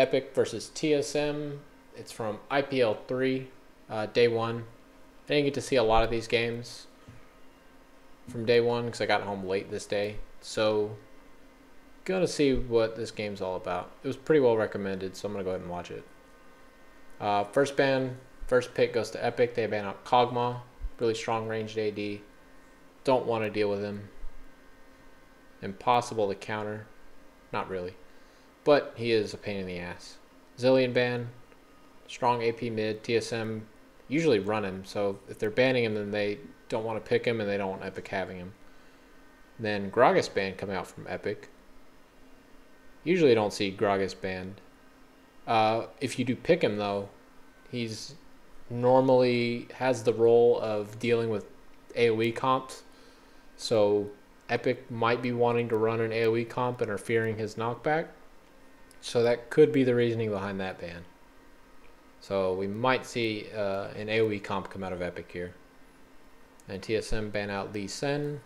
Epik versus TSM. It's from IPL 3, day 1. I didn't get to see a lot of these games from day 1 because I got home late this day. So, gonna see what this game's all about. It was pretty well recommended, so I'm gonna go ahead and watch it. First pick goes to Epik. They ban out Kog'Maw, really strong ranged AD. Don't want to deal with him. Impossible to counter. Not really. But he is a pain in the ass. Zillion ban. Strong AP mid. TSM usually run him. So if they're banning him, then they don't want to pick him and they don't want Epik having him. Then Gragas ban coming out from Epik. Usually don't see Gragas banned. If you do pick him though, he's normally has the role of dealing with AoE comps. So Epik might be wanting to run an AoE comp and are fearing his knockback. So that could be the reasoning behind that ban. So we might see an AoE comp come out of Epik here. And TSM ban out Lee Sin.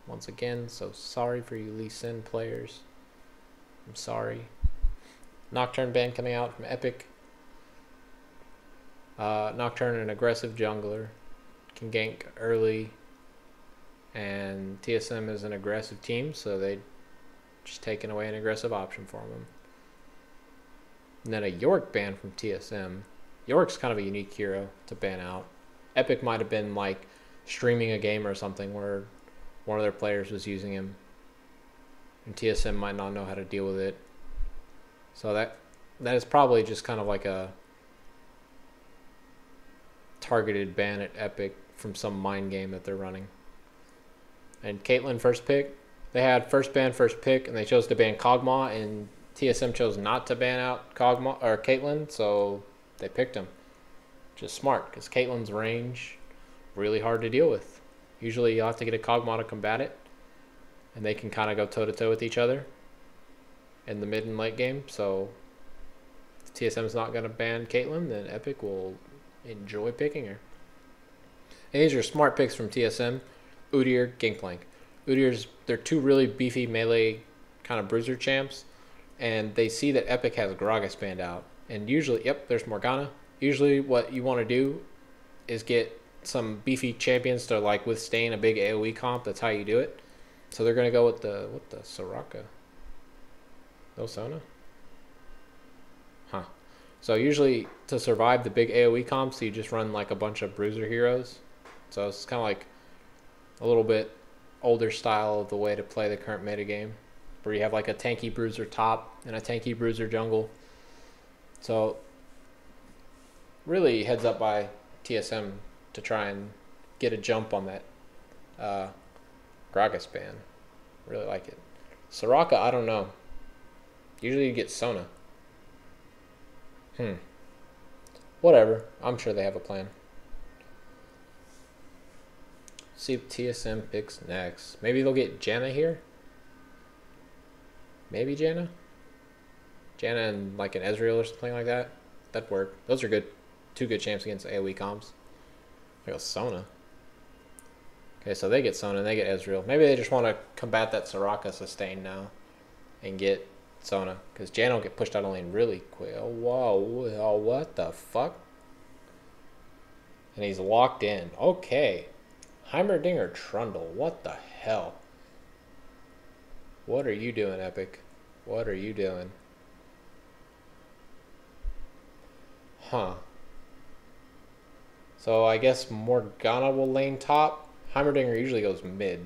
Once again, so sorry for you Lee Sin players. I'm sorry. Nocturne ban coming out from Epik. Nocturne, an aggressive jungler, can gank early. And TSM is an aggressive team, so they just taken away an aggressive option for them. And then a York ban from TSM. York's kind of a unique hero to ban out. Epik might have been like streaming a game or something where one of their players was using him. And TSM might not know how to deal with it. So that is probably just kind of like a targeted ban at Epik from some mind game that they're running. And Caitlyn first pick. They had first ban, first pick, and they chose to ban Kog'Maw, and TSM chose not to ban out Kog'Maw or Caitlyn, so they picked him. Which is smart, because Caitlyn's range really hard to deal with. Usually you'll have to get a Kog'Maw to combat it, and they can kind of go toe-to-toe with each other in the mid and late game. So if TSM's not going to ban Caitlyn, then Epik will enjoy picking her. And these are smart picks from TSM. Udyr, Gangplank. They're two really beefy melee kind of bruiser champs, and they see that Epik has Gragas banned out. And usually, yep, there's Morgana. Usually what you want to do is get some beefy champions to like withstand a big AoE comp. That's how you do it. So they're going to go with the Soraka. No Sona? Huh. So usually to survive the big AoE comps, you just run like a bunch of bruiser heroes. So it's kind of like a little bit older style of the way to play the current meta game, where you have like a tanky bruiser top and a tanky bruiser jungle. So really heads up by TSM to try and get a jump on that Gragas ban. Really like it. Soraka, I don't know. Usually you get Sona. Whatever. I'm sure they have a plan. See if TSM picks next. Maybe they'll get Janna here. Maybe Janna. Janna and like an Ezreal or something like that. That'd work. Those are good. Two good champs against AoE comps. I go Sona. Okay, so they get Sona and they get Ezreal. Maybe they just want to combat that Soraka sustain now and get Sona, because Janna will get pushed out of lane really quick. Oh, whoa. Oh, what the fuck? And he's locked in. Okay. Heimerdinger Trundle. What the hell? What are you doing, Epik? What are you doing? Huh. So I guess Morgana will lane top. Heimerdinger usually goes mid.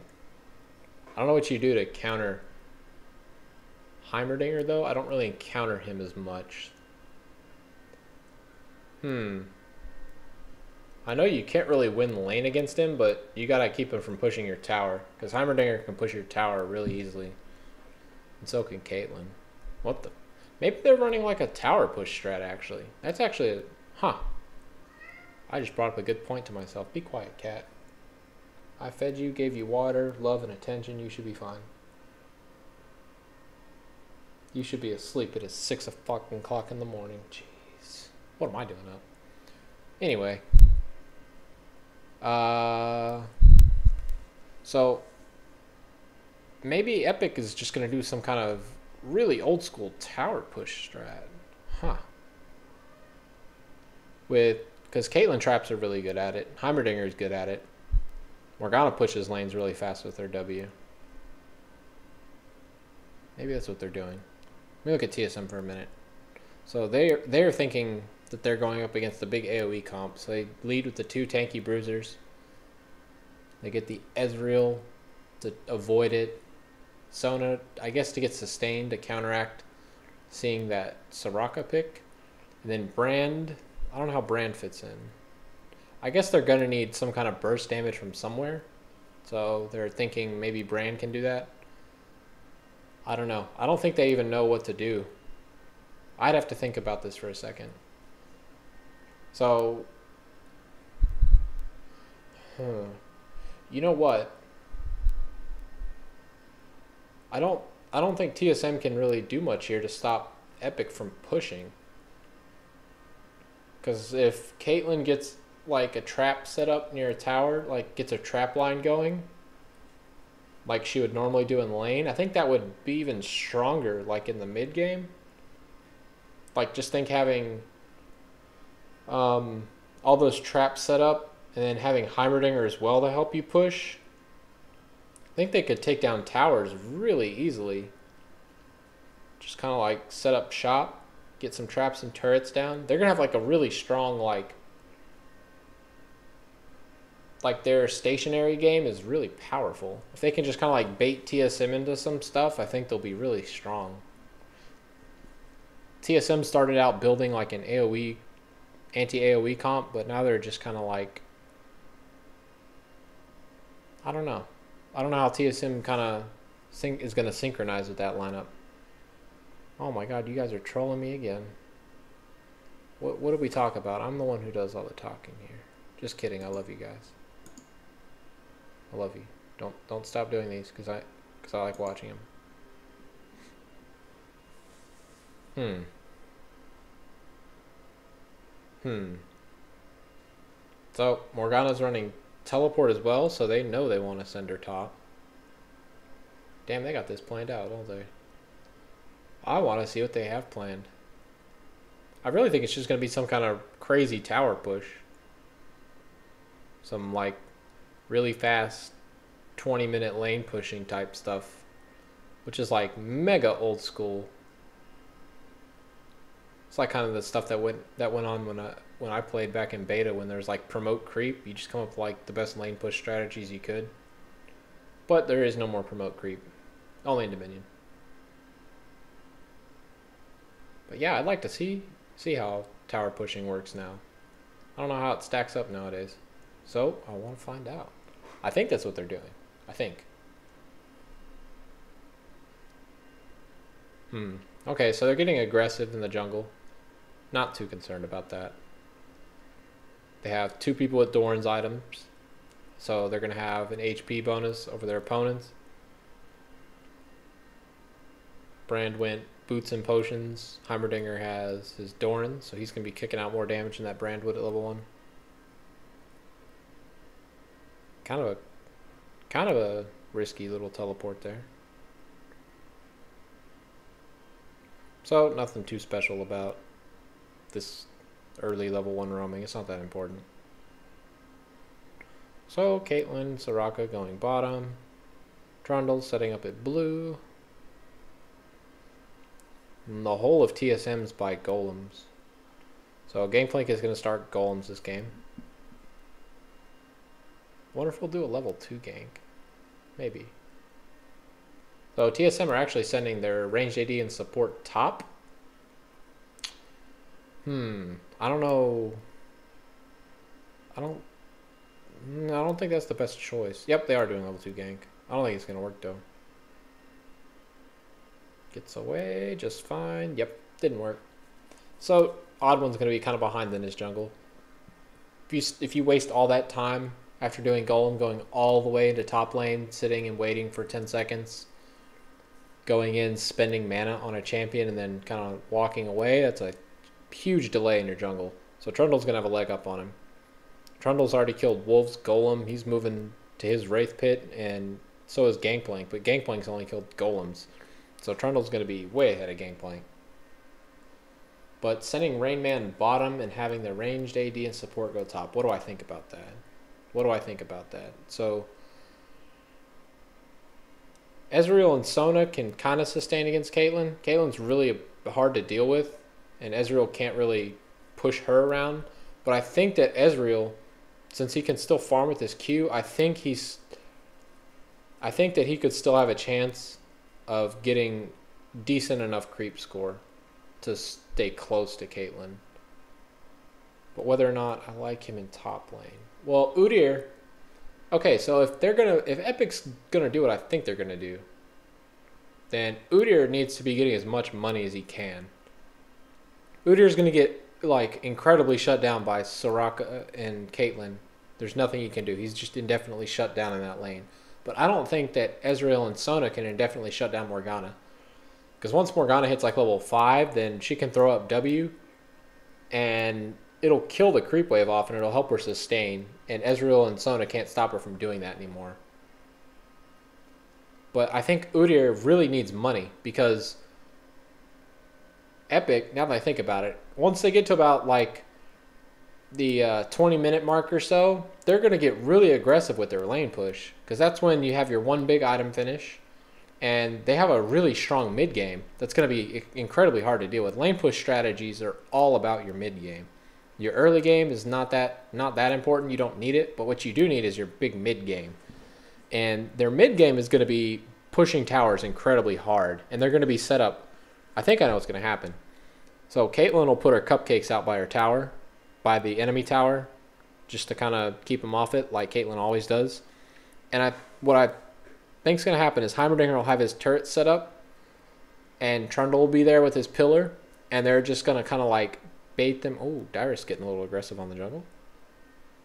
I don't know what you do to counter Heimerdinger, though. I don't really encounter him as much. I know you can't really win the lane against him, but you gotta keep him from pushing your tower, because Heimerdinger can push your tower really easily. And so can Caitlyn. What the? Maybe they're running like a tower push strat, actually. That's actually huh. I just brought up a good point to myself. Be quiet, cat. I fed you, gave you water, love, and attention. You should be fine. You should be asleep. It is 6 o'clock in the morning. Jeez. What am I doing up? Anyway. So maybe Epik is just going to do some kind of really old school tower push strat. Huh. Because Caitlyn traps are really good at it. Heimerdinger's good at it. Morgana pushes lanes really fast with her W. Maybe that's what they're doing. Let me look at TSM for a minute. So they're thinking that they're going up against the big AoE comp. So they lead with the 2 tanky bruisers. They get the Ezreal to avoid it. Sona, I guess, to get sustained to counteract seeing that Soraka pick. And then Brand, I don't know how Brand fits in. I guess they're going to need some kind of burst damage from somewhere. So they're thinking maybe Brand can do that. I don't know. I don't think they even know what to do. I'd have to think about this for a second. So, you know what? I don't think TSM can really do much here to stop Epik from pushing. Because if Caitlyn gets like a trap set up near a tower, like gets a trap line going, like she would normally do in lane, I think that would be even stronger like in the mid game. Like just think having all those traps set up and then having Heimerdinger as well to help you push. I think they could take down towers really easily. Just kind of like set up shop, get some traps and turrets down. They're going to have like a really strong like their stationary game is really powerful. If they can just kind of like bait TSM into some stuff, I think they'll be really strong. TSM started out building like an AoE, anti-AoE comp, but now they're just kind of like, I don't know. I don't know how TSM kind of is going to synchronize with that lineup. Oh my god, you guys are trolling me again. What did we talk about? I'm the one who does all the talking here. Just kidding. I love you guys. I love you. Don't stop doing these because I like watching them. So Morgana's running teleport as well, so they know they want to send her top. Damn, they got this planned out, don't they? I want to see what they have planned. I really think it's just going to be some kind of crazy tower push. Some like really fast 20-minute lane pushing type stuff, which is like mega old school. It's like kind of the stuff that went on when I played back in beta, when there's like promote creep. You just come up with like the best lane push strategies you could. But there is no more promote creep. Only in Dominion. But yeah, I'd like to see how tower pushing works now. I don't know how it stacks up nowadays. So I want to find out. I think that's what they're doing. I think. Okay, so they're getting aggressive in the jungle. Not too concerned about that. They have 2 people with Doran's items. So they're going to have an HP bonus over their opponents. Brand went boots and potions. Heimerdinger has his Doran, so he's going to be kicking out more damage than that Brand would at level 1. Kind of a risky little teleport there. So nothing too special about this early level 1 roaming. It's not that important. So Caitlyn, Soraka going bottom. Trundle setting up at blue. And the whole of TSM's by golems. So Gangplank is going to start golems this game. Wonder if we'll do a level 2 gank. Maybe. So TSM are actually sending their ranged AD and support top. I don't know. I don't think that's the best choice. Yep, they are doing level 2 gank. I don't think it's going to work though. Gets away just fine. Yep, didn't work. So Odd One's going to be kind of behind in his jungle. If you waste all that time after doing golem, going all the way into top lane, sitting and waiting for 10 seconds, going in, spending mana on a champion, and then kind of walking away, that's a huge delay in your jungle. So Trundle's going to have a leg up on him. Trundle's already killed Wolf's golem. He's moving to his Wraith Pit, and so is Gangplank. But Gangplank's only killed golems. So Trundle's going to be way ahead of Gangplank. But sending Rain Man bottom and having the ranged AD and support go top, what do I think about that? What do I think about that? So Ezreal and Sona can kind of sustain against Caitlyn. Caitlyn's really hard to deal with, and Ezreal can't really push her around. But I think that Ezreal, since he can still farm with his Q, I think that he could still have a chance of getting decent enough creep score to stay close to Caitlyn. But whether or not I like him in top lane. Well, Udyr. Okay, so if Epic's gonna do what I think they're gonna do, then Udyr needs to be getting as much money as he can. Udyr's gonna get like incredibly shut down by Soraka and Caitlyn. There's nothing he can do. He's just indefinitely shut down in that lane. But I don't think that Ezreal and Sona can indefinitely shut down Morgana. Because once Morgana hits like level 5, then she can throw up W, and it'll kill the creep wave off, and it'll help her sustain. And Ezreal and Sona can't stop her from doing that anymore. But I think Udyr really needs money, because Epik, now that I think about it, once they get to about like the 20-minute mark or so, they're going to get really aggressive with their lane push, because that's when you have your one big item finish, and they have a really strong mid game that's going to be incredibly hard to deal with. Lane push strategies are all about your mid game. Your early game is not that important. You don't need it, but what you do need is your big mid game. And their mid game is going to be pushing towers incredibly hard, and they're going to be set up. I think I know what's going to happen. So Caitlyn will put her cupcakes out by her tower, by the enemy tower, just to kind of keep them off it, like Caitlyn always does. And what I think is going to happen is Heimerdinger will have his turret set up, and Trundle will be there with his pillar, and they're just going to kind of like bait them. Oh, Dyrus getting a little aggressive on the jungle.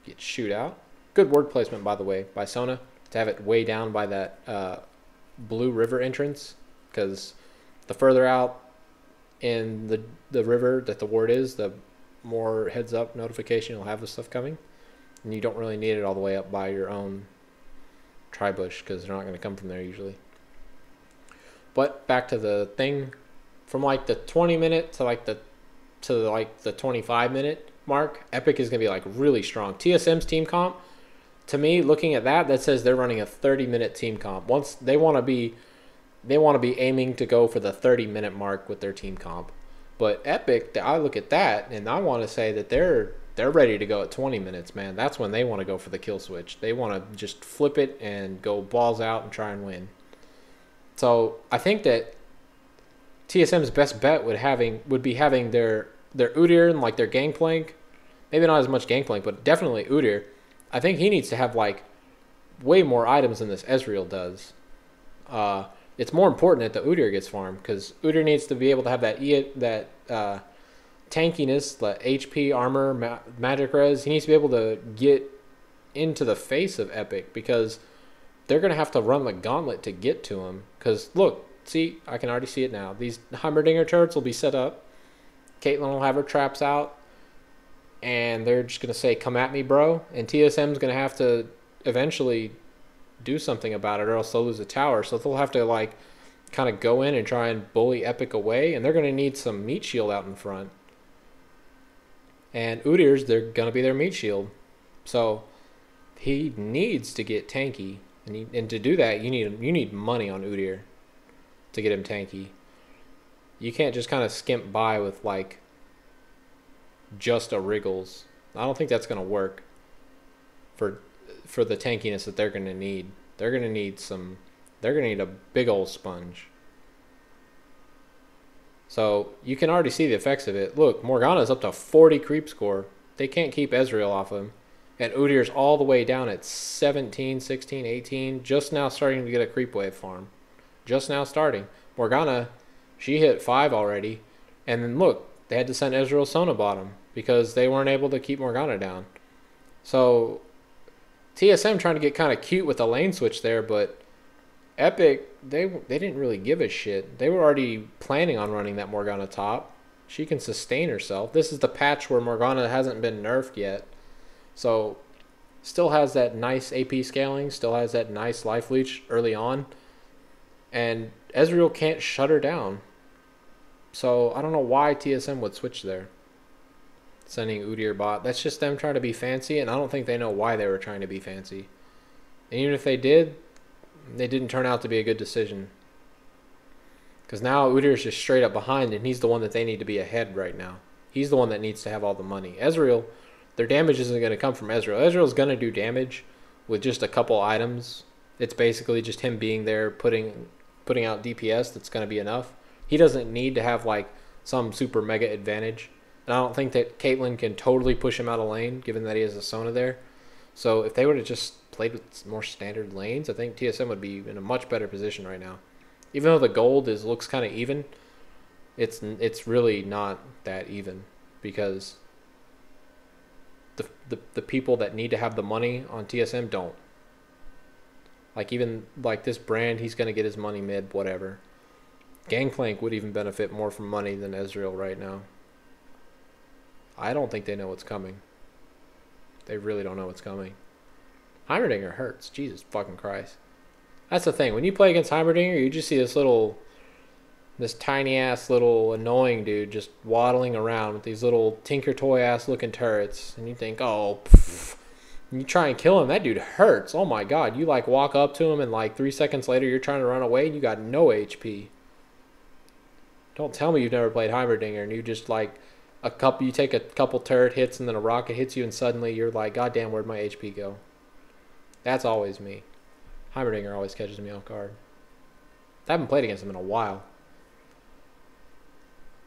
Get shoot out. Good word placement, by the way, by Sona, to have it way down by that blue river entrance, because the further out in the river that the ward is, the more heads up notification you'll have the stuff coming, and you don't really need it all the way up by your own tri-bush, because they're not going to come from there usually. But back to the thing, from like the 20-minute to like the 25-minute mark, Epik is going to be like really strong. TSM's team comp, to me, looking at that says they're running a 30-minute team comp. Once they want to be aiming to go for the 30-minute mark with their team comp. But Epik, I look at that and I want to say that they're ready to go at 20 minutes, man. That's when they want to go for the kill switch. They want to just flip it and go balls out and try and win. So I think that TSM's best bet would be having their Udyr and like their Gangplank. Maybe not as much Gangplank, but definitely Udyr. I think he needs to have like way more items than this Ezreal does. It's more important that the Udyr gets farmed, because Udyr needs to be able to have that tankiness, the HP, armor, magic res. He needs to be able to get into the face of Epik, because they're going to have to run the gauntlet to get to him. Because look, see, I can already see it now. These Heimerdinger turrets will be set up. Caitlyn will have her traps out, and they're just going to say, come at me, bro. And TSM's going to have to eventually do something about it, or else they'll lose a tower. So they'll have to like kind of go in and try and bully Epik away, and they're going to need some meat shield out in front. And Udyr's, they're going to be their meat shield. So he needs to get tanky, and to do that, you need money on Udyr to get him tanky. You can't just kind of skimp by with like just a Wriggles. I don't think that's going to work for the tankiness that they're going to need. They're going to need a big old sponge. So you can already see the effects of it. Look, Morgana's up to 40 creep score. They can't keep Ezreal off him. And Udyr's all the way down at 17, 16, 18. Just now starting to get a creep wave farm. Just now starting. Morgana, she hit 5 already. And then look, they had to send Ezreal Sona bottom, because they weren't able to keep Morgana down. So TSM trying to get kind of cute with the lane switch there, but Epik, they didn't really give a shit. They were already planning on running that Morgana top. She can sustain herself. This is the patch where Morgana hasn't been nerfed yet. So still has that nice AP scaling, still has that nice life leech early on. And Ezreal can't shut her down. So I don't know why TSM would switch there. Sending Udyr bot. That's just them trying to be fancy, and I don't think they know why they were trying to be fancy. And even if they did, they didn't turn out to be a good decision. Because now Udyr's just straight up behind, and he's the one that they need to be ahead right now. He's the one that needs to have all the money. Ezreal, their damage isn't going to come from Ezreal. Ezreal's going to do damage with just a couple items. It's basically just him being there, putting out DPS. That's going to be enough. He doesn't need to have like some super mega advantage. And I don't think that Caitlyn can totally push him out of lane, given that he has a Sona there. So if they would have just played with more standard lanes, I think TSM would be in a much better position right now. Even though the gold looks kind of even, it's really not that even, because the people that need to have the money on TSM don't. Like even like this brand, he's gonna get his money mid, whatever. Gangplank would even benefit more from money than Ezreal right now. I don't think they know what's coming. They really don't know what's coming. Heimerdinger hurts. Jesus fucking Christ. That's the thing. When you play against Heimerdinger, you just see this tiny ass little annoying dude just waddling around with these little Tinker Toy ass looking turrets, and you think, oh, pff. And you try and kill him. That dude hurts. Oh my god. You like walk up to him, and like 3 seconds later, you're trying to run away, and you got no HP. Don't tell me you've never played Heimerdinger, and you just like you take a couple turret hits, and then a rocket hits you, and suddenly you're like, god damn, where'd my HP go? That's always me. Heimerdinger always catches me off guard. I haven't played against him in a while.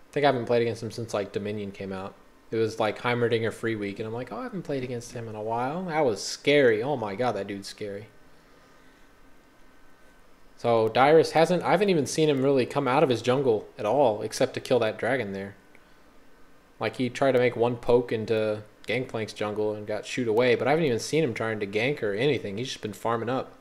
I think I haven't played against him since like Dominion came out. It was like Heimerdinger free week, and I'm like, oh, I haven't played against him in a while. That was scary. Oh my god, that dude's scary. So Dyrus I haven't even seen him really come out of his jungle at all, except to kill that dragon there. Like he tried to make one poke into Gangplank's jungle and got shoot away, but I haven't even seen him trying to gank or anything. He's just been farming up.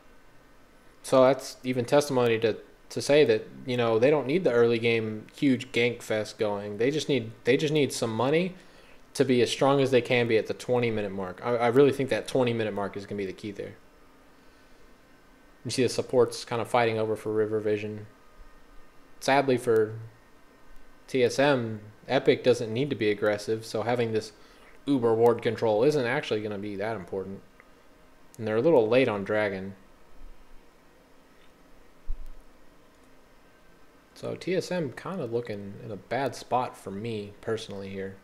So that's even testimony to say that, you know, they don't need the early game huge gank fest going. They just need some money to be as strong as they can be at the 20-minute mark. I really think that 20-minute mark is going to be the key there. You see the supports kind of fighting over for River Vision. Sadly for TSM, Epik doesn't need to be aggressive, so having this uber ward control isn't actually going to be that important. And they're a little late on Dragon. So TSM kind of looking in a bad spot for me personally here.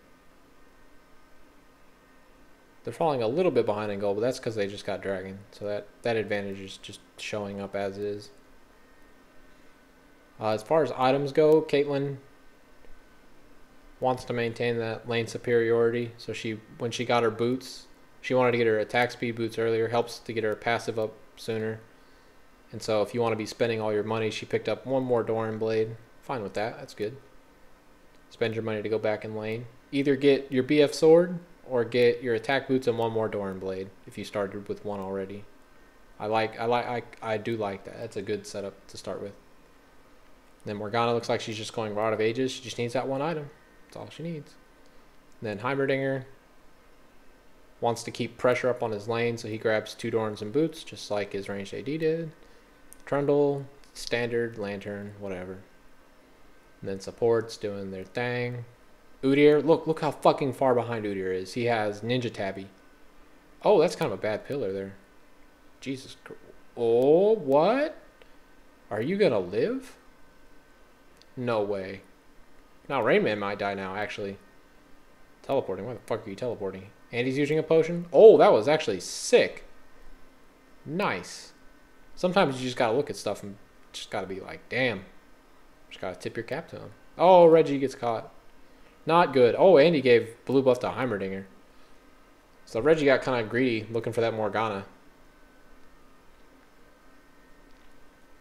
They're falling a little bit behind in gold, but that's because they just got Dragon. So that advantage is just showing up as is. As far as items go, Caitlyn wants to maintain that lane superiority. So when she got her boots, she wanted to get her attack speed boots earlier. Helps to get her passive up sooner. And so if you want to be spending all your money, she picked up one more Doran Blade. Fine with that. That's good. Spend your money to go back in lane. Either get your BF sword or get your attack boots and one more Doran Blade if you started with one already. I do like that. That's a good setup to start with. Then Morgana looks like she's just going Rod of Ages. She just needs that one item. That's all she needs. And then Heimerdinger wants to keep pressure up on his lane, so he grabs 2 Dorans and boots, just like his ranged AD did. Trundle, standard, lantern, whatever. And then supports doing their thing. Udyr, look how fucking far behind Udyr is. He has Ninja Tabby. Oh, that's kind of a bad pillar there. Jesus Christ. Oh, what? Are you gonna live? No way. Now Rain Man might die now, actually. Teleporting. Why the fuck are you teleporting? And he's using a potion. Oh, that was actually sick. Nice. Sometimes you just gotta look at stuff and just gotta be like, damn. Just gotta tip your cap to him. Oh, Reggie gets caught. Not good. Oh, and he gave blue buff to Heimerdinger. So Reggie got kind of greedy looking for that Morgana.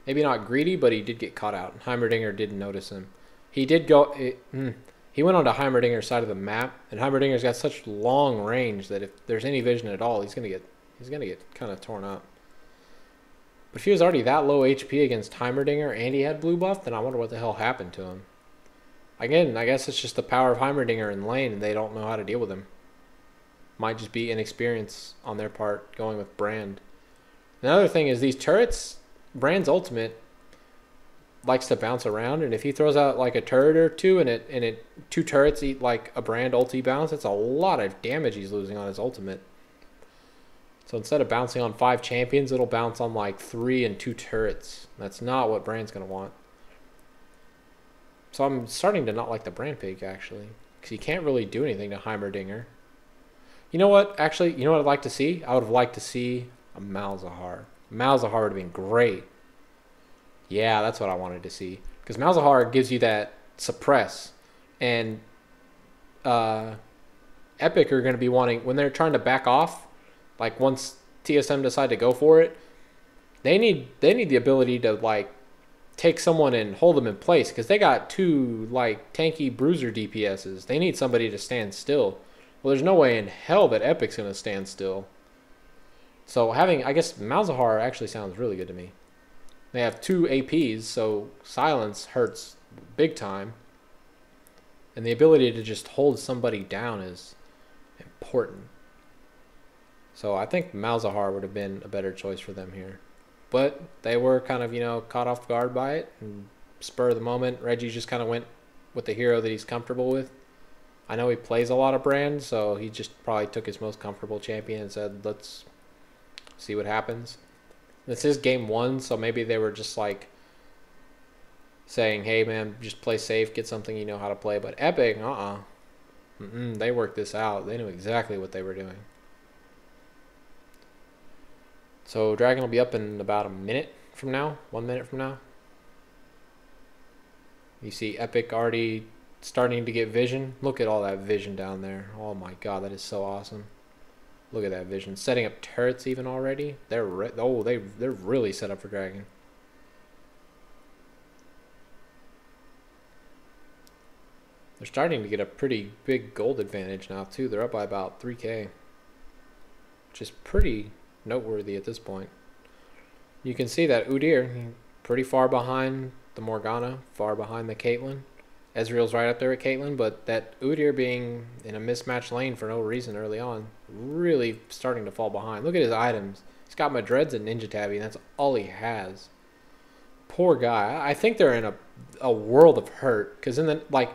Maybe not greedy, but he did get caught out. Heimerdinger didn't notice him. He did go... He went onto Heimerdinger's side of the map, and Heimerdinger's got such long range that if there's any vision at all, he's gonna get kind of torn up. But if he was already that low HP against Heimerdinger and he had blue buff, then I wonder what the hell happened to him. Again, I guess it's just the power of Heimerdinger in lane, and they don't know how to deal with him. Might just be inexperience on their part going with Brand. Another thing is these turrets, Brand's ultimate, likes to bounce around, and if he throws out like a turret or two, and it 2 turrets eat like a Brand ulti bounce, that's a lot of damage he's losing on his ultimate. So instead of bouncing on 5 champions, it'll bounce on like 3 and 2 turrets. That's not what Brand's gonna want. So I'm starting to not like the Brand pick actually, because he can't really do anything to Heimerdinger. You know what? Actually, you know what I'd like to see? I would have liked to see a Malzahar. Malzahar would have been great. Yeah, that's what I wanted to see. Because Malzahar gives you that suppress. And Epik are going to be wanting, when they're trying to back off, like once TSM decide to go for it, they need the ability to like take someone and hold them in place. Because they got 2 like tanky bruiser DPSs. They need somebody to stand still. Well, there's no way in hell that Epic's going to stand still. So having, I guess Malzahar actually sounds really good to me. They have 2 APs, so silence hurts big time. And the ability to just hold somebody down is important. So I think Malzahar would have been a better choice for them here. But they were kind of, you know, caught off guard by it. And spur of the moment, Reggie just kind of went with the hero that he's comfortable with. I know he plays a lot of Brand, so he just probably took his most comfortable champion and said, let's see what happens. This is game 1, so maybe they were just like saying, hey man, just play safe, get something you know how to play. But Epik, they worked this out. They knew exactly what they were doing. So Dragon will be up in about a minute from now, 1 minute from now. You see Epik already starting to get vision. Look at all that vision down there. Oh my god, that is so awesome. Look at that vision. Setting up turrets even already. They're really set up for Dragon. They're starting to get a pretty big gold advantage now too. They're up by about 3k, which is pretty noteworthy at this point. You can see that Udyr pretty far behind the Morgana, far behind the Caitlyn. Ezreal's right up there with Caitlyn, but that Udyr being in a mismatched lane for no reason early on, really starting to fall behind. Look at his items. He's got Madreds and Ninja Tabby, and that's all he has. Poor guy. I think they're in a world of hurt, because in the, like,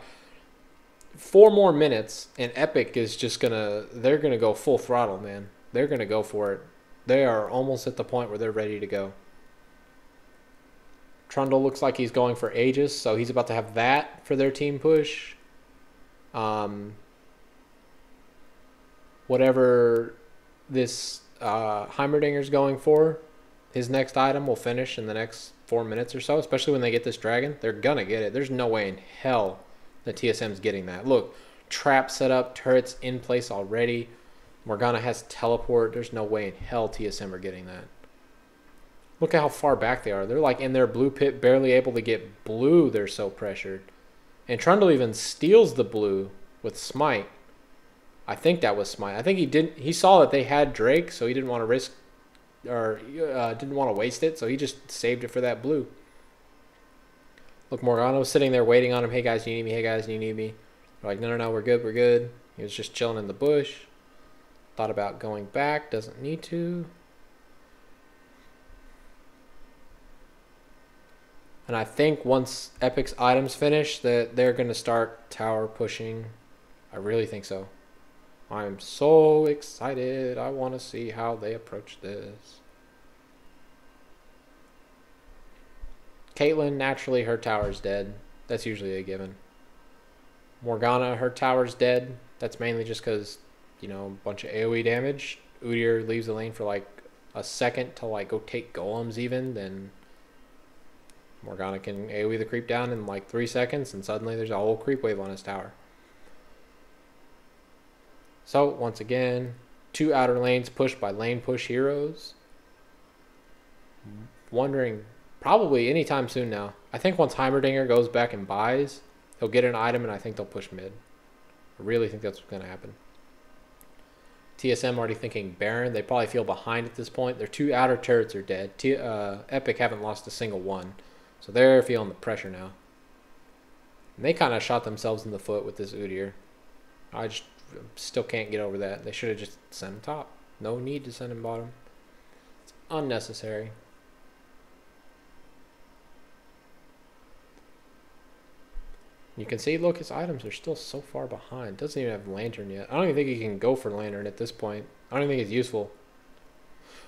4 more minutes, and Epik is just they're gonna go full throttle, man. They're gonna go for it. They are almost at the point where they're ready to go. Trundle looks like he's going for Aegis, so he's about to have that for their team push. Whatever this Heimerdinger's going for, his next item will finish in the next 4 minutes or so, especially when they get this dragon. They're going to get it. There's no way in hell that TSM's getting that. Look, trap set up, turrets in place already. Morgana has teleport. There's no way in hell TSM are getting that. Look at how far back they are. They're like in their blue pit, barely able to get blue. They're so pressured. And Trundle even steals the blue with Smite. I think that was Smite. I think he saw that they had Drake, so he didn't want to risk, or didn't want to waste it, so he just saved it for that blue. Look, Morgana was sitting there waiting on him. Hey guys, you need me? Hey guys, you need me? They're like, no, we're good, we're good. He was just chilling in the bush. Thought about going back, doesn't need to. And I think once Epic's items finish, that they're going to start tower pushing. I really think so. I'm so excited. I want to see how they approach this. Caitlyn, naturally, her tower's dead. That's usually a given. Morgana, her tower's dead. That's mainly just because, you know, a bunch of AoE damage. Udyr leaves the lane for like a second to like go take golems even, then Morgana can AoE the creep down in like 3 seconds, and suddenly there's a whole creep wave on his tower. So, once again, 2 outer lanes pushed by lane push heroes. Wondering, probably anytime soon now. I think once Heimerdinger goes back and buys, he'll get an item, and I think they'll push mid. I really think that's what's going to happen. TSM already thinking Baron. They probably feel behind at this point. Their 2 outer turrets are dead. Epik haven't lost a single one. So they're feeling the pressure now. And they kind of shot themselves in the foot with this Udyr. I just still can't get over that. They should have just sent him top. No need to send him bottom. It's unnecessary. You can see, look, his items are still so far behind. Doesn't even have Lantern yet. I don't even think he can go for Lantern at this point. I don't even think it's useful.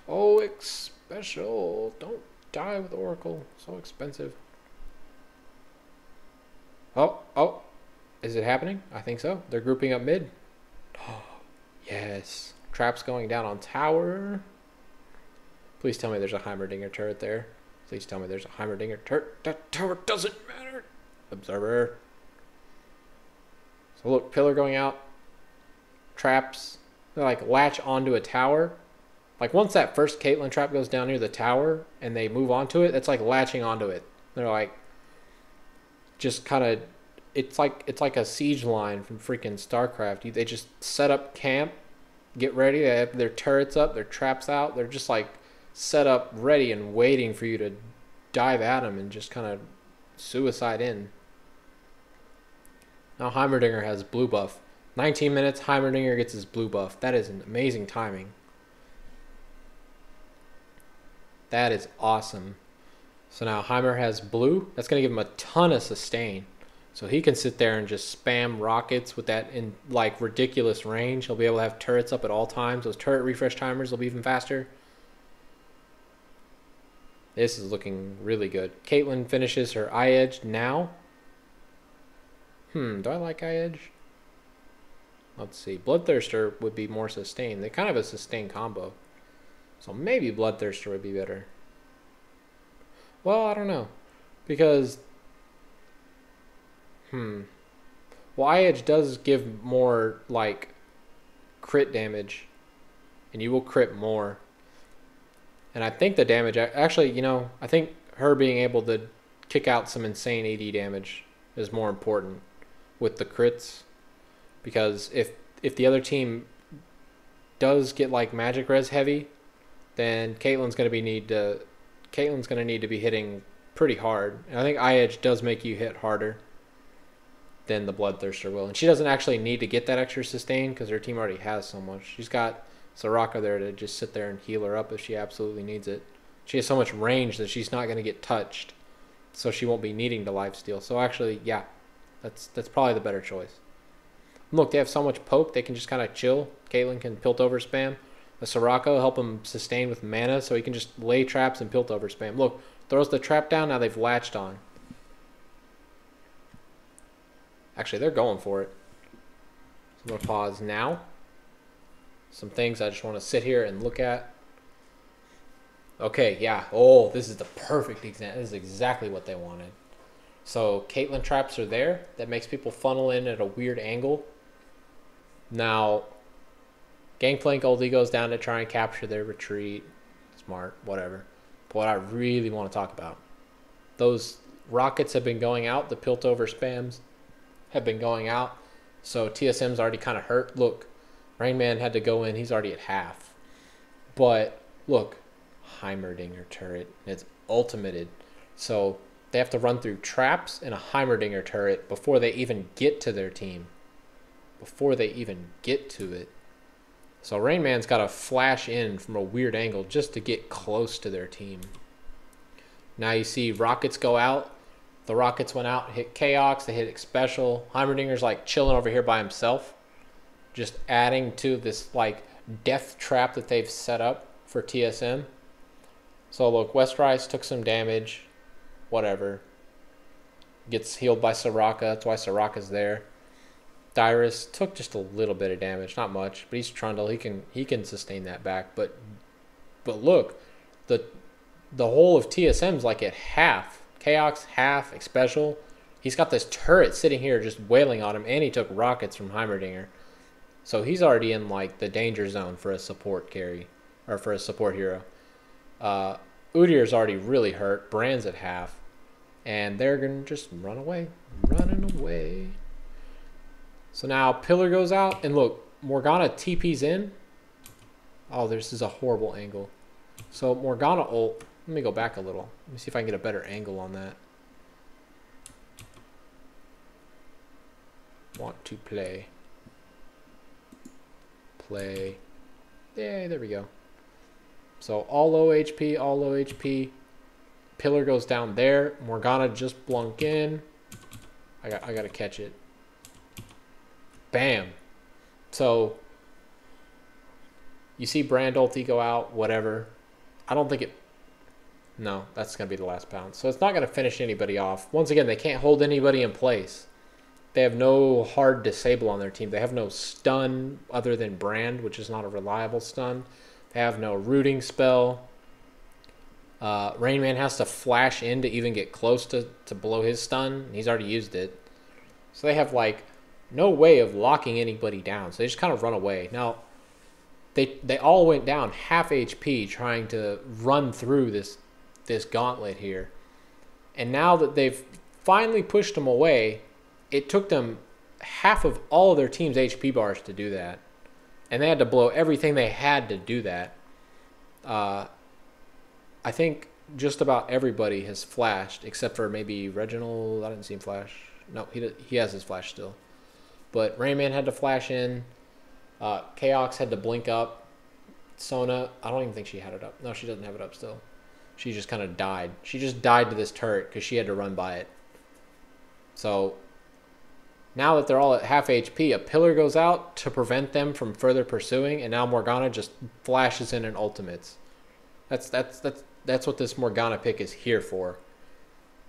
Oh, special. Don't die with Oracle. So expensive. Oh. Is it happening? I think so. They're grouping up mid. Oh, yes. Traps going down on tower. Please tell me there's a Heimerdinger turret there. Please tell me there's a Heimerdinger turret. That tower doesn't matter. Observer. So look, pillar going out. Traps. They like latch onto a tower. Like once that first Caitlyn trap goes down near the tower and they move onto it, it's like latching onto it. They're like just kind of, it's like a siege line from freaking StarCraft. They just set up camp, get ready. They have their turrets up, their traps out. They're just like set up, ready and waiting for you to dive at them and just kind of suicide in. Now Heimerdinger has blue buff. 19 minutes, Heimerdinger gets his blue buff. That is an amazing timing. That is awesome. So now Heimer has blue. That's going to give him a ton of sustain. So he can sit there and just spam rockets with that in like ridiculous range. He'll be able to have turrets up at all times. Those turret refresh timers will be even faster. This is looking really good. Caitlyn finishes her eye edge now. Do I like eye edge? Let's see. Bloodthirster would be more sustained. They kind of have a sustained combo. So maybe Bloodthirster would be better. Well, I don't know. Because well, eye edge does give more like crit damage. And you will crit more. And I think the damage actually, you know, I think her being able to kick out some insane AD damage is more important with the crits. Because if the other team does get like magic res heavy, then Caitlyn's gonna need to be hitting pretty hard. And I think eye edge does make you hit harder than the Bloodthirster will. And she doesn't actually need to get that extra sustain because her team already has so much. She's got Soraka there to just sit there and heal her up if she absolutely needs it. She has so much range that she's not going to get touched, so she won't be needing to lifesteal. So actually, yeah, that's probably the better choice. Look, they have so much poke, they can just kind of chill. Caitlyn can Piltover spam. The Soraka will help him sustain with mana, so he can just lay traps and Piltover spam. Look, throws the trap down, now they've latched on. Actually, they're going for it. So I'm going to pause now. Some things I just want to sit here and look at. Okay, yeah. Oh, this is the perfect example. This is exactly what they wanted. So Caitlyn traps are there. That makes people funnel in at a weird angle. Now, Gangplank oldie goes down to try and capture their retreat. Smart, whatever. But what I really want to talk about, those rockets have been going out. The Piltover spams have been going out. So TSM's already kind of hurt. Look, Rain Man had to go in. He's already at half. But look, Heimerdinger turret. It's ultimated. So they have to run through traps and a Heimerdinger turret before they even get to their team. Before they even get to it. So Rain Man's got to flash in from a weird angle just to get close to their team. Now you see rockets go out. The rockets went out, hit Chaos, they hit Special. Heimerdinger's like chilling over here by himself. Just adding to this like death trap that they've set up for TSM. So look, Westrise took some damage. Whatever. Gets healed by Soraka. That's why Soraka's there. Dyrus took just a little bit of damage, not much, but he's Trundle. He can sustain that back. But look, the whole of TSM's like at half. Chaos, half, Special. He's got this turret sitting here just wailing on him, and he took rockets from Heimerdinger. So he's already in like the danger zone for a support carry, or for a support hero. Udyr's already really hurt. Brand's at half. And they're going to just run away. Running away. So now Pillar goes out. And look, Morgana TP's in. Oh, this is a horrible angle. So Morgana ult. Let me go back a little. Let me see if I can get a better angle on that. Want to play. Play. Yeah, there we go. So all low HP, all low HP. Pillar goes down there. Morgana just blunk in. I gotta catch it. Bam. So you see Brand ulti go out, whatever. I don't think it... No, that's going to be the last pound. So it's not going to finish anybody off. Once again, they can't hold anybody in place. They have no hard disable on their team. They have no stun other than Brand, which is not a reliable stun. They have no rooting spell. Rain Man has to flash in to even get close to blow his stun. He's already used it. So they have, like, no way of locking anybody down. So they just kind of run away. Now, they all went down half HP trying to run through this gauntlet here. And now that they've finally pushed them away, it took them half of all of their team's HP bars to do that. And they had to blow everything they had to do that. I think just about everybody has flashed, except for maybe Reginald. I didn't see him flash. No, he has his flash still. But Rayman had to flash in. Chaos had to blink up. Sona, I don't even think she had it up. No, she doesn't have it up still. She just kind of died. She just died to this turret because she had to run by it. So now that they're all at half HP, a pillar goes out to prevent them from further pursuing, and now Morgana just flashes in and ultimates. That's what this Morgana pick is here for.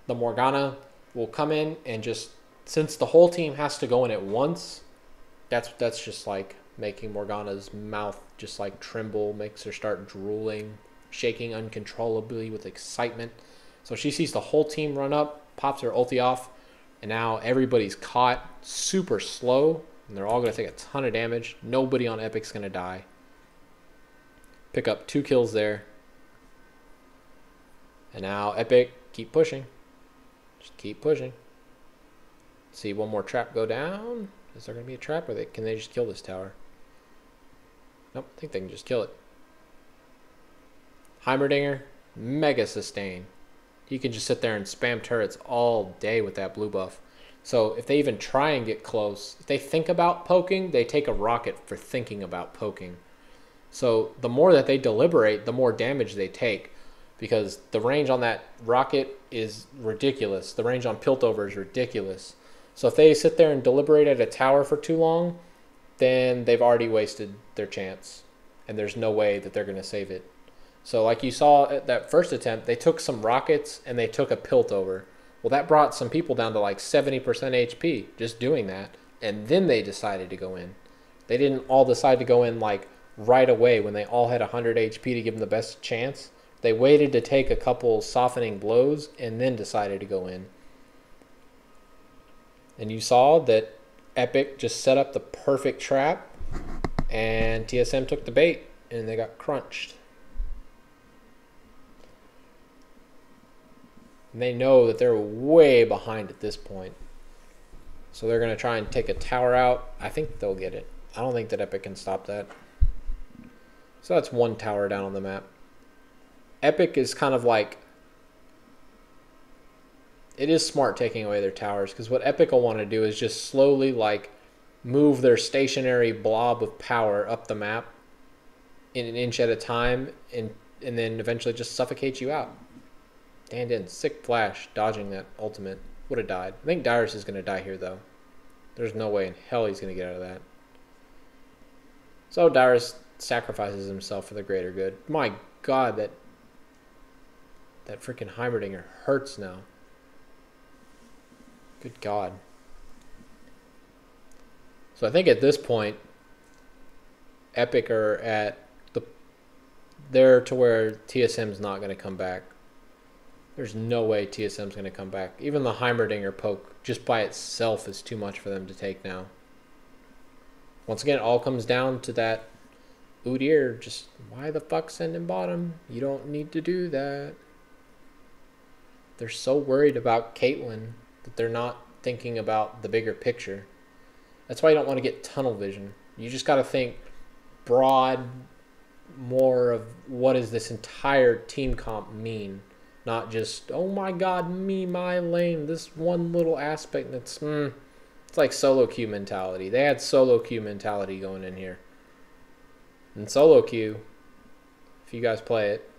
The Morgana will come in and just, since the whole team has to go in at once, that's just like making Morgana's mouth just like tremble, makes her start drooling, shaking uncontrollably with excitement. So she sees the whole team run up, pops her ulti off, and now everybody's caught super slow, and they're all going to take a ton of damage. Nobody on Epic's going to die. Pick up 2 kills there. And now Epic, keep pushing. Just keep pushing. See one more trap go down. Is there going to be a trap, or can they just kill this tower? Nope, I think they can just kill it. Heimerdinger, mega sustain. He can just sit there and spam turrets all day with that blue buff. So if they even try and get close, if they think about poking, they take a rocket for thinking about poking. So the more that they deliberate, the more damage they take, because the range on that rocket is ridiculous. The range on Piltover is ridiculous. So if they sit there and deliberate at a tower for too long, then they've already wasted their chance, and there's no way that they're going to save it. So like you saw at that first attempt, they took some rockets and they took a Piltover. Well, that brought some people down to like 70% HP just doing that, and then they decided to go in. They didn't all decide to go in like right away when they all had 100 HP to give them the best chance. They waited to take a couple softening blows and then decided to go in. And you saw that Epic just set up the perfect trap, and TSM took the bait, and they got crunched. And they know that they're way behind at this point. So they're going to try and take a tower out. I think they'll get it. I don't think that Epic can stop that. So that's one tower down on the map. Epic is kind of like... It is smart taking away their towers, because what Epic will want to do is just slowly like move their stationary blob of power up the map in an inch at a time, and then eventually just suffocate you out. And in sick flash, dodging that ultimate. Would have died. I think Dyrus is going to die here though. There's no way in hell he's going to get out of that. So Dyrus sacrifices himself for the greater good. My God, that freaking Heimerdinger hurts now. Good God. So I think at this point, Epic are at there to where TSM's not going to come back. There's no way TSM's going to come back. Even the Heimerdinger poke just by itself is too much for them to take now. Once again, it all comes down to that Udyr. Just why the fuck send him bottom? You don't need to do that. They're so worried about Caitlyn that they're not thinking about the bigger picture. That's why you don't want to get tunnel vision. You just got to think broad, more of what does this entire team comp mean, not just, oh my God, me, my lane, this one little aspect. That's it's like solo queue mentality. They had solo queue mentality going in here. And solo queue, if you guys play it,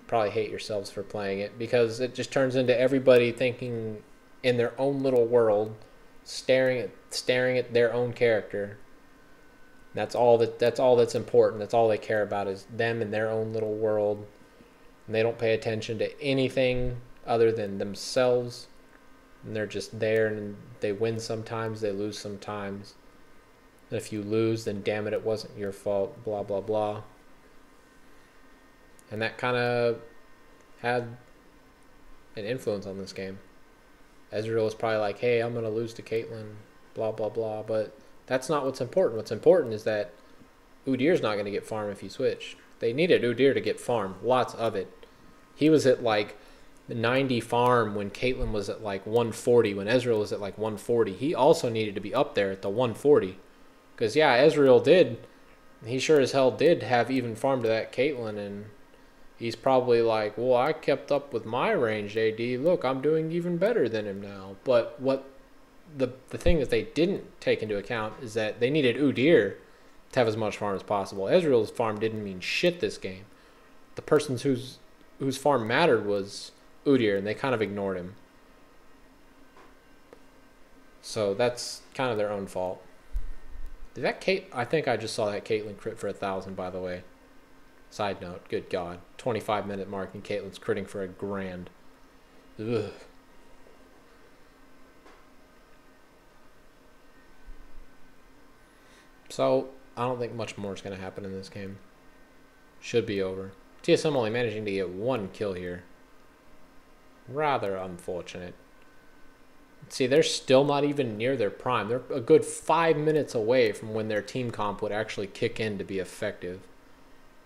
probably hate yourselves for playing it, because it just turns into everybody thinking in their own little world, staring at their own character. That's important. That's all they care about is them in their own little world. And they don't pay attention to anything other than themselves. And they're just there, and they win sometimes, they lose sometimes. And if you lose, then damn it, it wasn't your fault, blah, blah, blah. And that kind of had an influence on this game. Ezreal was probably like, hey, I'm going to lose to Caitlyn, blah, blah, blah. But that's not what's important. What's important is that Udyr's not going to get farm if he switched. They needed Udyr to get farm, lots of it. He was at like 90 farm when Caitlyn was at like 140, when Ezreal was at like 140. He also needed to be up there at the 140. Because, yeah, Ezreal did. He sure as hell did have even farm to that Caitlyn, and he's probably like, well, I kept up with my ranged AD. Look, I'm doing even better than him now. But what the thing that they didn't take into account is that they needed Udyr to have as much farm as possible. Ezreal's farm didn't mean shit this game. The person whose farm mattered was Udyr, and they kind of ignored him. So that's kind of their own fault. Did that I think I just saw that Caitlyn crit for 1,000, by the way. Side note, good God. 25-minute mark and Caitlyn's critting for 1,000. Ugh. So, I don't think much more is going to happen in this game. Should be over. TSM only managing to get 1 kill here. Rather unfortunate. See, they're still not even near their prime. They're a good 5 minutes away from when their team comp would actually kick in to be effective.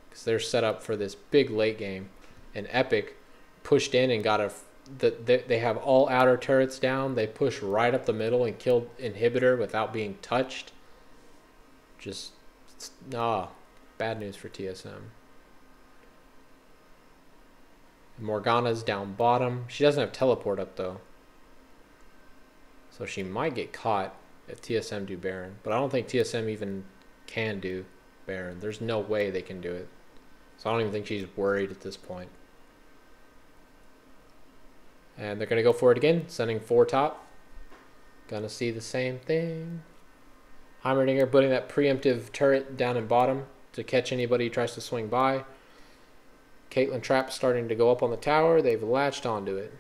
Because they're set up for this big late game. And Epik pushed in and got they have all outer turrets down. They pushed right up the middle and killed Inhibitor without being touched. Just, bad news for TSM. Morgana's down bottom. She doesn't have teleport up, though. So she might get caught if TSM do Baron. But I don't think TSM even can do Baron. There's no way they can do it. So I don't even think she's worried at this point. And they're going to go for it again, sending 4 top. Gonna see the same thing. Heimerdinger putting that preemptive turret down in bottom to catch anybody who tries to swing by. Caitlyn Trap starting to go up on the tower. They've latched onto it.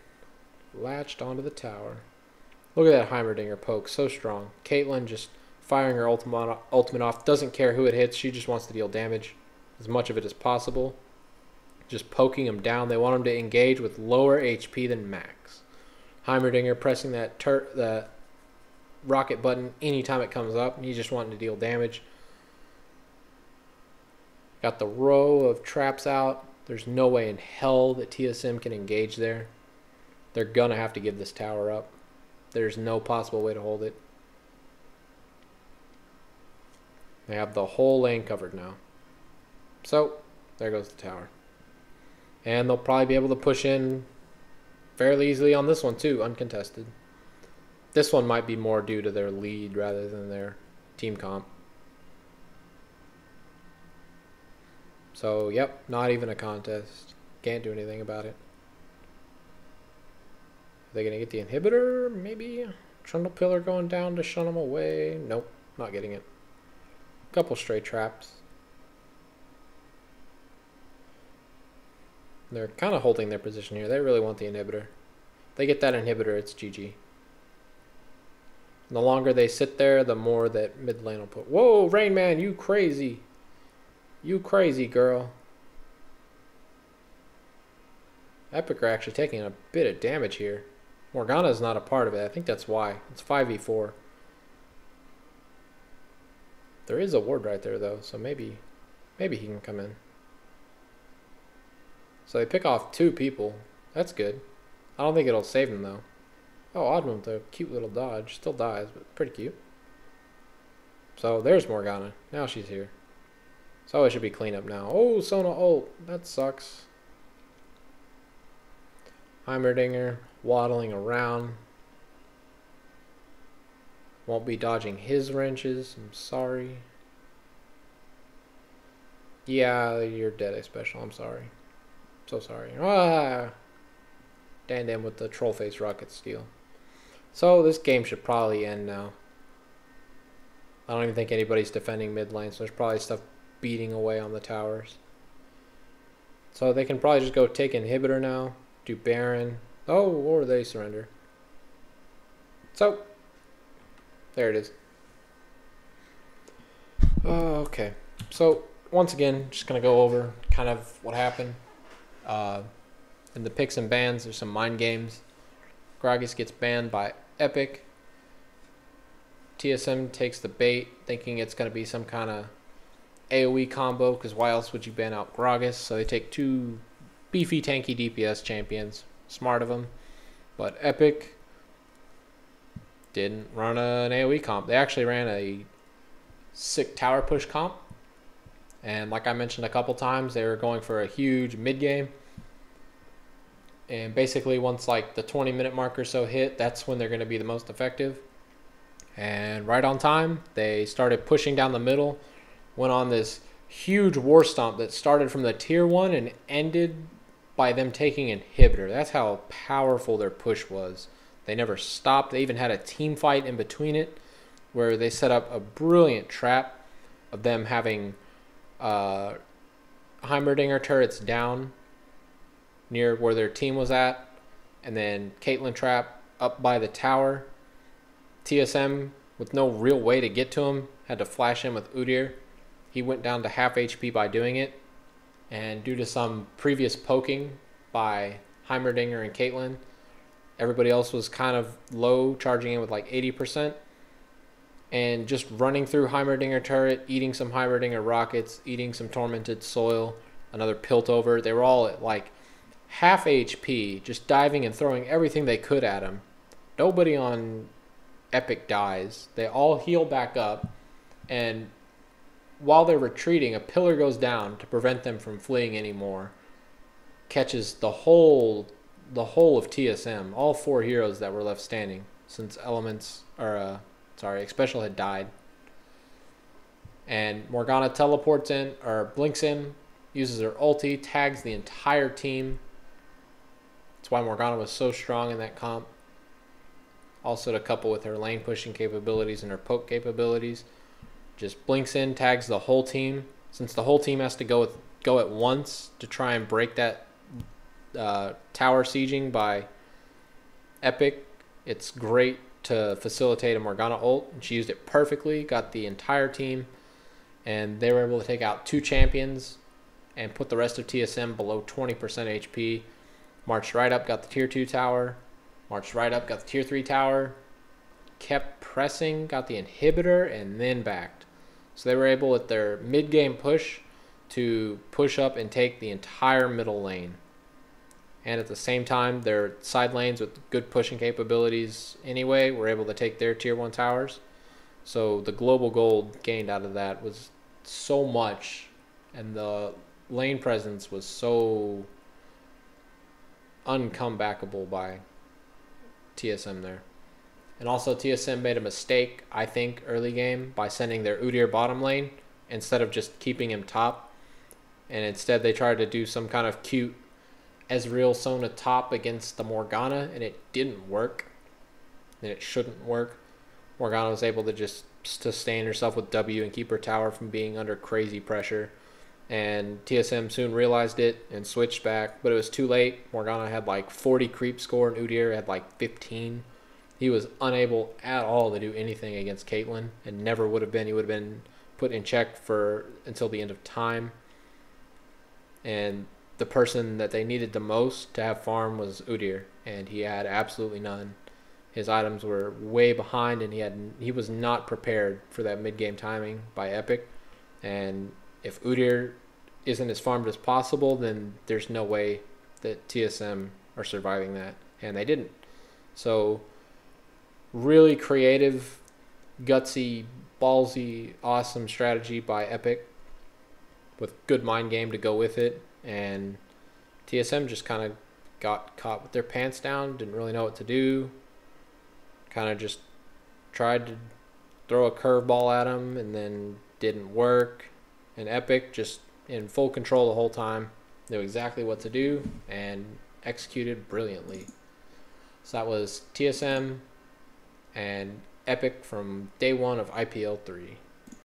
Latched onto the tower. Look at that Heimerdinger poke. So strong. Caitlyn just firing her ultimate off. Doesn't care who it hits. She just wants to deal damage. As much of it as possible. Just poking him down. They want him to engage with lower HP than max. Heimerdinger pressing that rocket button anytime it comes up. He's just wanting to deal damage. Got the row of traps out. There's no way in hell that TSM can engage there. They're going to have to give this tower up. There's no possible way to hold it. They have the whole lane covered now. So, there goes the tower. And they'll probably be able to push in fairly easily on this one too, uncontested. This one might be more due to their lead rather than their team comp. So, yep, not even a contest. Can't do anything about it. Are they going to get the inhibitor? Maybe. Trundle Pillar going down to shun them away. Nope, not getting it. Couple stray traps. They're kind of holding their position here. They really want the inhibitor. If they get that inhibitor, it's GG. And the longer they sit there, the more that mid lane will put. Whoa, Rain Man, you crazy. You crazy, girl. Epik are actually taking a bit of damage here. Morgana is not a part of it. I think that's why. It's 5v4. There is a ward right there, though, so maybe he can come in. So they pick off 2 people. That's good. I don't think it'll save him, though. Oh, Oddman with a cute little dodge. Still dies, but pretty cute. So there's Morgana. Now she's here. So it should be clean up now. Oh, Sona ult. That sucks. Heimerdinger waddling around. Won't be dodging his wrenches. I'm sorry. Yeah, you're dead, special. I'm sorry. So sorry. Ah! Dandam with the troll face rocket steal. So this game should probably end now. I don't even think anybody's defending mid lane, so there's probably stuff beating away on the towers. So they can probably just go take inhibitor now, do Baron. Oh, or they surrender. So, there it is. Okay, so once again, just going to go over kind of what happened. In the picks and bans, there's some mind games. Gragas gets banned by Epik. TSM takes the bait, thinking it's going to be some kind of AoE combo, because why else would you ban out Gragas? So they take two beefy, tanky DPS champions. Smart of them. But Epik didn't run an AoE comp. They actually ran a sick tower push comp. And like I mentioned a couple times, they were going for a huge mid game. And basically once like the 20-minute mark or so hit, that's when they're going to be the most effective. And right on time, they started pushing down the middle, went on this huge war stomp that started from the tier 1 and ended by them taking inhibitor. That's how powerful their push was. They never stopped. They even had a team fight in between it where they set up a brilliant trap of them having Heimerdinger turrets down near where their team was at, and then Caitlyn trap up by the tower. TSM, with no real way to get to him, had to flash in with Udyr. He went down to half HP by doing it, and due to some previous poking by Heimerdinger and Caitlyn, everybody else was kind of low, charging in with like 80%, and just running through Heimerdinger turret, eating some Heimerdinger rockets, eating some tormented soil, another Piltover. They were all at like half HP, just diving and throwing everything they could at him. Nobody on Epik dies. They all heal back up, and while they're retreating, a pillar goes down to prevent them from fleeing anymore. Catches the whole of TSM, all 4 heroes that were left standing, since Xpecial had died. And Morgana teleports in, or blinks in, uses her ulti, tags the entire team. That's why Morgana was so strong in that comp. Also to couple with her lane pushing capabilities and her poke capabilities. Just blinks in, tags the whole team. Since the whole team has to go at once to try and break that tower sieging by Epik, it's great to facilitate a Morgana ult. And she used it perfectly, got the entire team, and they were able to take out 2 champions and put the rest of TSM below 20% HP. Marched right up, got the tier 2 tower. Marched right up, got the tier 3 tower. Kept pressing, got the inhibitor, and then backed. So they were able with their mid-game push to push up and take the entire middle lane. And at the same time, their side lanes with good pushing capabilities anyway were able to take their tier 1 towers. So the global gold gained out of that was so much, and the lane presence was so uncomebackable by TSM there. And also TSM made a mistake, I think, early game by sending their Udyr bottom lane instead of just keeping him top. And instead they tried to do some kind of cute Ezreal Sona top against the Morgana, and it didn't work. And it shouldn't work. Morgana was able to just sustain herself with W and keep her tower from being under crazy pressure. And TSM soon realized it and switched back, but it was too late. Morgana had like 40 creep score and Udyr had like 15. He was unable at all to do anything against Caitlyn, and never would have been. He would have been put in check until the end of time. And the person that they needed the most to have farm was Udyr, and he had absolutely none. His items were way behind, and he was not prepared for that mid-game timing by Epik. And if Udyr isn't as farmed as possible, then there's no way that TSM are surviving that, and they didn't. So really creative, gutsy, ballsy, awesome strategy by Epik with good mind game to go with it. And TSM just kind of got caught with their pants down, didn't really know what to do, kind of just tried to throw a curveball at them and then didn't work. And Epik, just in full control the whole time, knew exactly what to do and executed brilliantly. So that was TSM and Epik from day one of IPL 3.